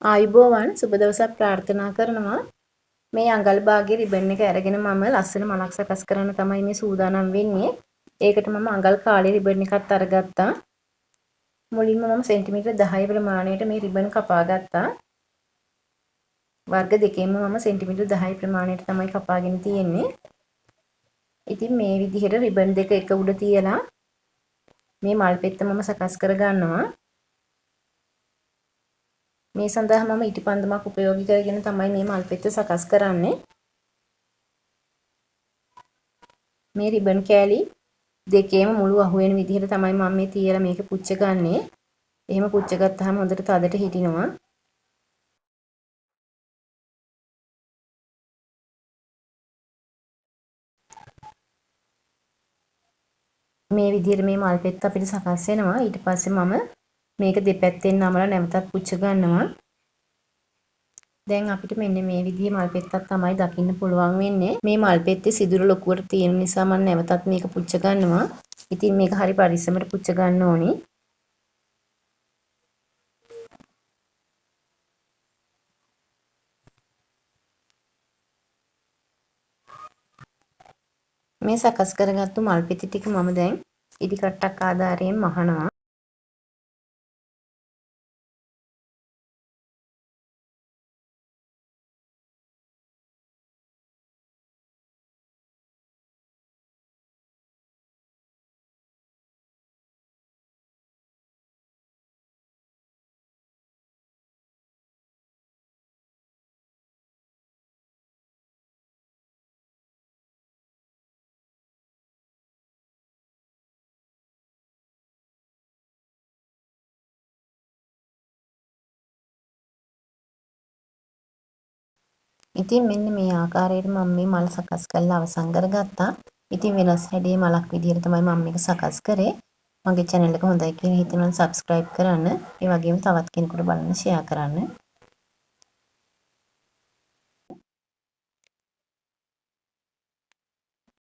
ආයුබෝවන් සුබ දවසක් ප්‍රාර්ථනා කරනවා. මේ අඟල් භාගයේ රිබන් එක අරගෙන මම ලස්සන මලක් සකස් කරන්න තමයි මේ සූදානම් වෙන්නේ. ඒකට මම අඟල් කාලේ රිබන් එකක් අරගත්තා. මුලින්ම මම සෙන්ටිමීටර් 10 ප්‍රමාණයට මේ රිබන් කපා ගත්තා. වර්ග දෙකෙන්ම මම සෙන්ටිමීටර් 10 ප්‍රමාණයට තමයි කපාගෙන තියෙන්නේ. ඉතින් මේ විදිහට රිබන් දෙක එක උඩ තියලා මේ මල් පෙත්ත මම සකස් කර ගන්නවා. මේ සඳහා මම ඉටිපන්දමක් උපයෝගී කරගෙන තමයි මේ මල් පෙත්ත සකස් කරන්නේ. මේ රිබන් කෑලි දෙකේම මුළු අහු වෙන විදිහට තමයි මම මේ තියලා මේක පුච්ච ගන්නෙ. එහෙම පුච්ච ගත්තාම හොඳට තදට හිටිනවා. මේ විදිහට මේ මල් පෙත්ත අපිට සකස් වෙනවා. ඊට පස්සේ මම මේක දෙපැත්තෙන් නමලා නැවතත් පුච්ච ගන්නවා. දැන් අපිට මෙන්න මේ විදිහේ මල් පෙත්තක් තමයි දකින්න පුළුවන් වෙන්නේ. මේ මල් පෙත්තේ සිදුර ලොකුවට තියෙන නිසා මම නැවතත් මේක පුච්ච ගන්නවා. ඉතින් මේක හරි පරිස්සමට පුච්ච ගන්න ඕනි. මේ සකස් කරගත්තු මල් පෙති ටික මම දැන් ඉදි කට්ටක් ආධාරයෙන් මහනවා. ඉතින් මෙන්න මේ ආකාරයට මම මේ මල් සකස් කරලා අවසන් කරගත්තා. ඉතින් වෙනස් හැඩයේ මලක් විදිහට තමයි මම මේක සකස් කරේ. මගේ channel එක හොඳයි කියලා හිතෙනවා නම් subscribe කරන්න. ඒ වගේම තවත් කෙනෙකුට බලන්න share කරන්න.